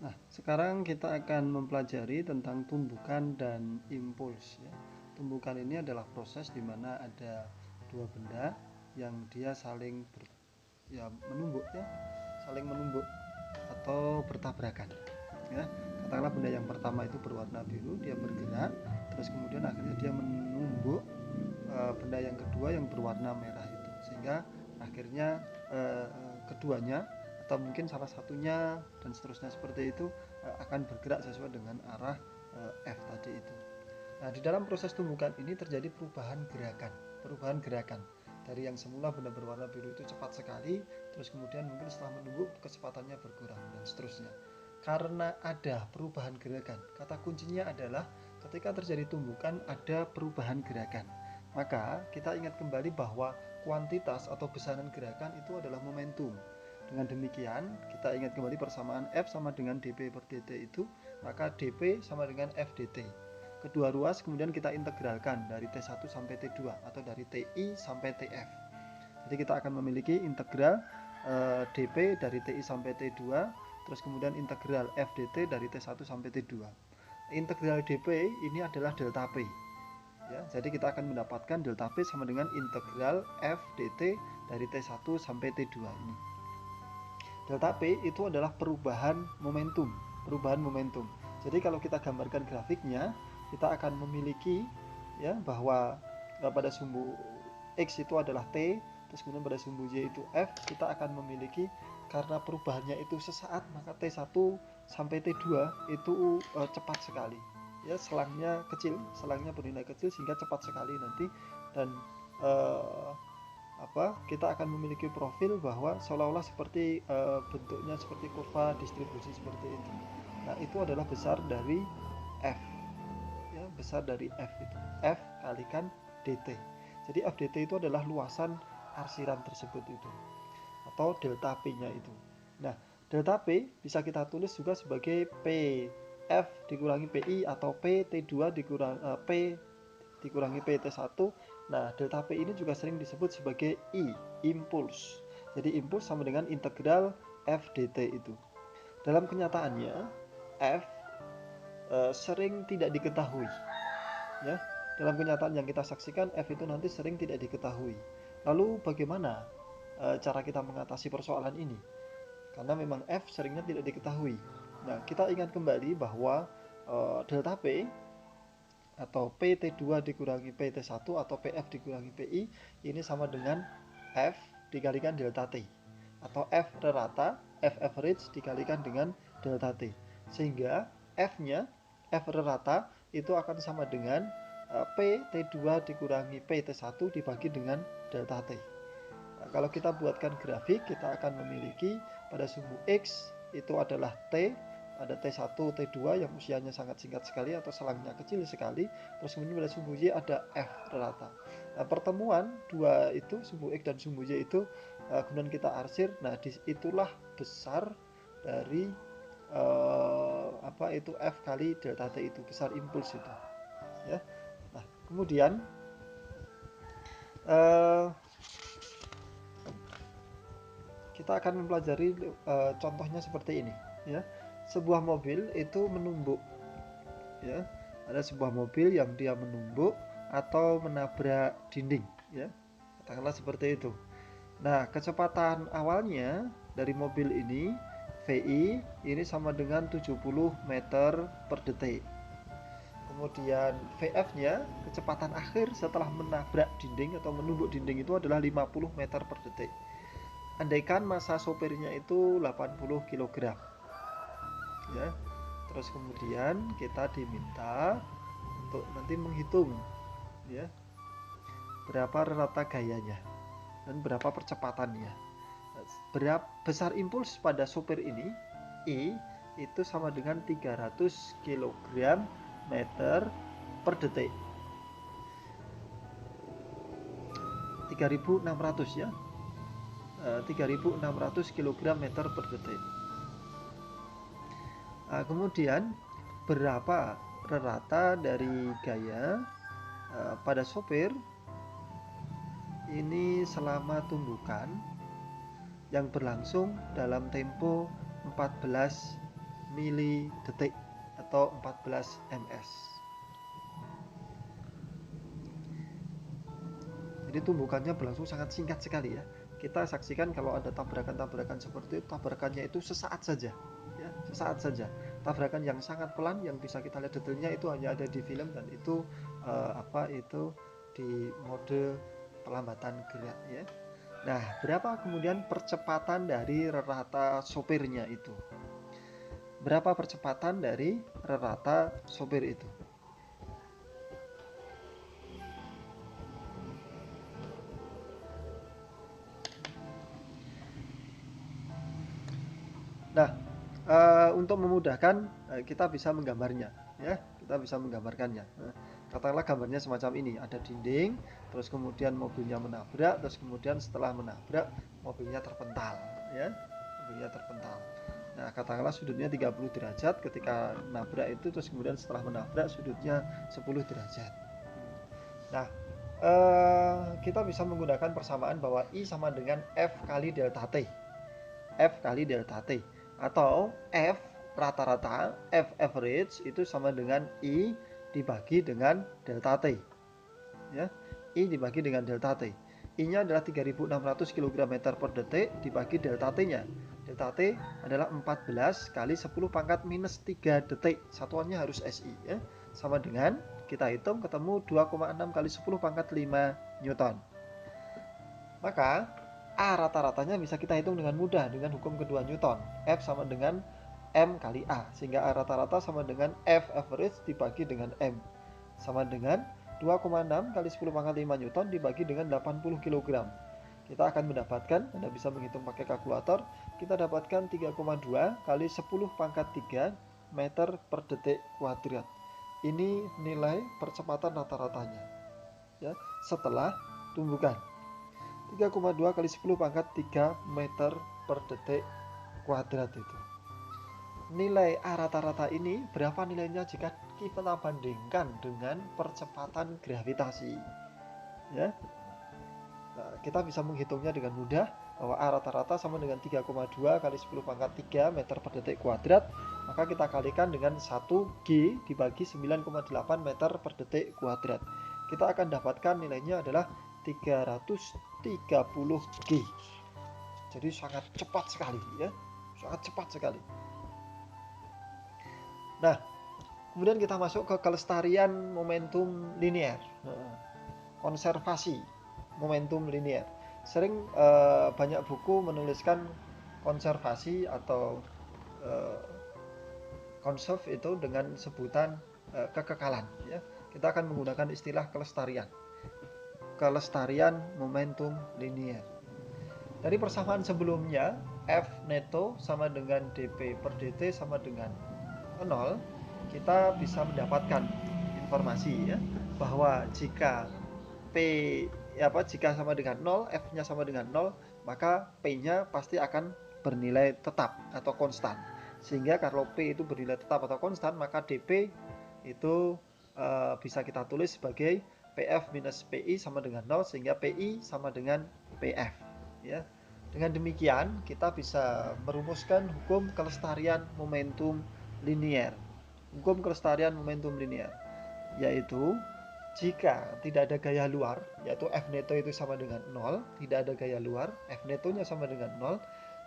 Nah, sekarang kita akan mempelajari tentang tumbukan dan impuls ya. Tumbukan ini adalah proses di mana ada dua benda yang dia saling menumbuk ya, saling menumbuk atau bertabrakan ya. Katakanlah benda yang pertama itu berwarna biru, dia bergerak, terus kemudian akhirnya dia menumbuk benda yang kedua yang berwarna merah itu, sehingga akhirnya keduanya atau mungkin salah satunya dan seterusnya seperti itu akan bergerak sesuai dengan arah F tadi itu. Nah, di dalam proses tumbukan ini terjadi perubahan gerakan dari yang semula benda berwarna biru itu cepat sekali, terus kemudian mungkin setelah menumbuk kecepatannya berkurang dan seterusnya. Karena ada perubahan gerakan, kata kuncinya adalah ketika terjadi tumbukan ada perubahan gerakan. Maka kita ingat kembali bahwa kuantitas atau besaran gerakan itu adalah momentum. Dengan demikian, kita ingat kembali persamaan F sama dengan dP per dt itu, maka dP sama dengan F dt. Kedua ruas kemudian kita integralkan dari T1 sampai T2 atau dari TI sampai TF. Jadi kita akan memiliki integral dP dari TI sampai T2, terus kemudian integral F dt dari T1 sampai T2. Integral dP ini adalah delta P. Ya, jadi kita akan mendapatkan delta P sama dengan integral F dt dari T1 sampai T2 ini. Delta P itu adalah perubahan momentum. Jadi kalau kita gambarkan grafiknya, kita akan memiliki ya bahwa pada sumbu X itu adalah T, terus kemudian pada sumbu Y itu F, kita akan memiliki karena perubahannya itu sesaat, maka T1 sampai T2 itu cepat sekali. Ya, selangnya bernilai kecil sehingga cepat sekali nanti, dan kita akan memiliki profil bahwa seolah-olah seperti bentuknya seperti kurva distribusi seperti itu. Nah, itu adalah besar dari F. Ya, besar dari F itu. F kalikan dt. Jadi F dt itu adalah luasan arsiran tersebut itu, atau delta P-nya itu. Nah, delta P bisa kita tulis juga sebagai P F dikurangi PI atau P T2 P dikurangi PT1. Nah, delta P ini juga sering disebut sebagai I, impuls. Jadi impuls sama dengan integral F dt itu. Dalam kenyataannya, F sering tidak diketahui. Ya, dalam kenyataan yang kita saksikan, F itu nanti sering tidak diketahui. Lalu bagaimana cara kita mengatasi persoalan ini? Karena memang F seringnya tidak diketahui. Nah, kita ingat kembali bahwa delta P atau PT2 dikurangi PT1 atau PF dikurangi PI ini sama dengan F dikalikan delta T, atau F rata, F average dikalikan dengan delta T, sehingga F-nya, F rata itu akan sama dengan PT2 dikurangi PT1 dibagi dengan delta T. Nah, kalau kita buatkan grafik, kita akan memiliki pada sumbu X itu adalah T, ada T1, T2 yang usianya sangat singkat sekali atau selangnya kecil sekali. Terus kemudian pada sumbu Y ada F rata. Nah, pertemuan dua itu, sumbu X dan sumbu Y itu kemudian kita arsir. Nah, itulah besar dari itu F kali delta T itu, besar impuls itu. Ya. Nah, kemudian kita akan mempelajari contohnya seperti ini ya. Sebuah mobil itu menumbuk ya, ada sebuah mobil yang dia menumbuk atau menabrak dinding ya, katakanlah seperti itu. Nah, kecepatan awalnya dari mobil ini VI ini sama dengan 70 meter per detik. Kemudian VF-nya, kecepatan akhir setelah menabrak dinding atau menumbuk dinding itu adalah 50 meter per detik. Andaikan massa sopirnya itu 80 kg ya. Terus kemudian kita diminta untuk nanti menghitung ya berapa rata gayanya dan berapa percepatannya. Berapa besar impuls pada sopir ini, I itu sama dengan 300 kg meter per detik. 3600 ya. 3600 kg meter per detik. Kemudian berapa rata dari gaya pada sopir ini selama tumbukan yang berlangsung dalam tempo 14 mili detik atau 14 ms. Jadi tumbukannya berlangsung sangat singkat sekali ya. Kita saksikan kalau ada tabrakan-tabrakan seperti itu, tabrakannya itu sesaat saja, ya, sesaat saja. Tabrakan yang sangat pelan, yang bisa kita lihat detailnya itu hanya ada di film, dan itu itu di mode pelambatan gerak ya. Nah, berapa kemudian percepatan dari rata sopirnya itu? Berapa percepatan dari rata sopir itu? Nah, untuk memudahkan kita bisa menggambarnya, ya, kita bisa menggambarkannya. Katakanlah gambarnya semacam ini, ada dinding, terus kemudian mobilnya menabrak, terus kemudian setelah menabrak mobilnya terpental, ya, mobilnya terpental. Nah, katakanlah sudutnya 30 derajat ketika nabrak itu, terus kemudian setelah menabrak sudutnya 10 derajat. Nah, kita bisa menggunakan persamaan bahwa I sama dengan F kali delta T. F kali delta T. Atau F rata-rata, F average itu sama dengan I dibagi dengan delta T. Ya, I dibagi dengan delta T. I-nya adalah 3600 km per detik dibagi delta T-nya. Delta T adalah 14 kali 10 pangkat minus 3 detik. Satuannya harus SI ya. Sama dengan kita hitung ketemu 2,6 kali 10 pangkat 5 Newton. Maka A rata-ratanya bisa kita hitung dengan mudah dengan hukum kedua Newton. F sama dengan M kali A. Sehingga A rata-rata sama dengan F average dibagi dengan M. Sama dengan 2,6 kali 10 pangkat 5 Newton dibagi dengan 80 kg. Kita akan mendapatkan, Anda bisa menghitung pakai kalkulator, kita dapatkan 3,2 kali 10 pangkat 3 meter per detik kuadrat. Ini nilai percepatan rata-ratanya. Ya, setelah tumbukan. 3,2 kali 10 pangkat 3 meter per detik kuadrat itu. Nilai A rata-rata ini berapa nilainya jika kita bandingkan dengan percepatan gravitasi? Ya. Nah, kita bisa menghitungnya dengan mudah bahwa A rata-rata sama dengan 3,2 kali 10 pangkat 3 meter per detik kuadrat. Maka kita kalikan dengan 1G dibagi 9,8 meter per detik kuadrat. Kita akan dapatkan nilainya adalah 330 G. Jadi sangat cepat sekali ya, sangat cepat sekali. Nah, kemudian kita masuk ke kelestarian momentum linear, konservasi momentum linear. Sering banyak buku menuliskan konservasi atau conserve itu dengan sebutan kekekalan. Ya, kita akan menggunakan istilah kelestarian momentum linear. Dari persamaan sebelumnya, F neto sama dengan dP per dt sama dengan 0, kita bisa mendapatkan informasi ya bahwa jika jika sama dengan 0, F-nya sama dengan 0, maka P-nya pasti akan bernilai tetap atau konstan. Sehingga kalau P itu bernilai tetap atau konstan, maka dP itu bisa kita tulis sebagai PF minus PI sama dengan 0, sehingga PI sama dengan PF ya. Dengan demikian kita bisa merumuskan hukum kelestarian momentum linear. Hukum kelestarian momentum linear yaitu jika tidak ada gaya luar, yaitu F neto itu sama dengan 0, tidak ada gaya luar, F netonya sama dengan 0.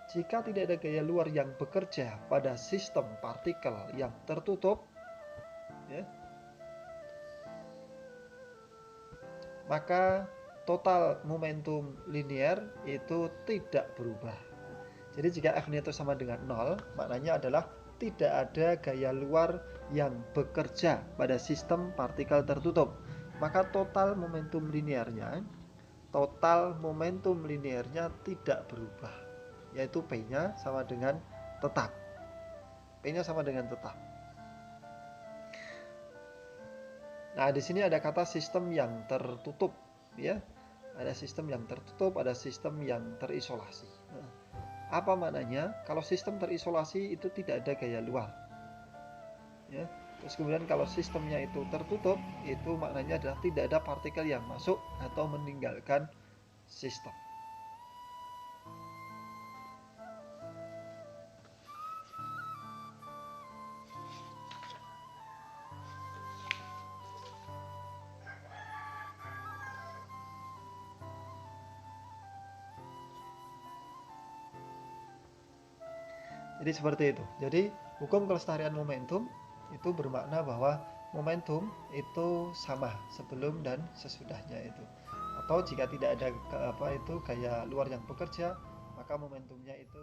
Jika tidak ada gaya luar yang bekerja pada sistem partikel yang tertutup ya, maka total momentum linear itu tidak berubah. Jadi jika F neto sama dengan 0, maknanya adalah tidak ada gaya luar yang bekerja pada sistem partikel tertutup. Maka total momentum linearnya tidak berubah, yaitu P-nya sama dengan tetap. P-nya sama dengan tetap. Nah, di sini ada kata sistem yang tertutup, ya. Ada sistem yang tertutup, ada sistem yang terisolasi. Nah, apa maknanya? Kalau sistem terisolasi itu tidak ada gaya luar, ya. Terus kemudian kalau sistemnya itu tertutup, itu maknanya adalah tidak ada partikel yang masuk atau meninggalkan sistem. Jadi seperti itu. Jadi hukum kelestarian momentum itu bermakna bahwa momentum itu sama sebelum dan sesudahnya itu. Atau jika tidak ada apa itu gaya luar yang bekerja, maka momentumnya itu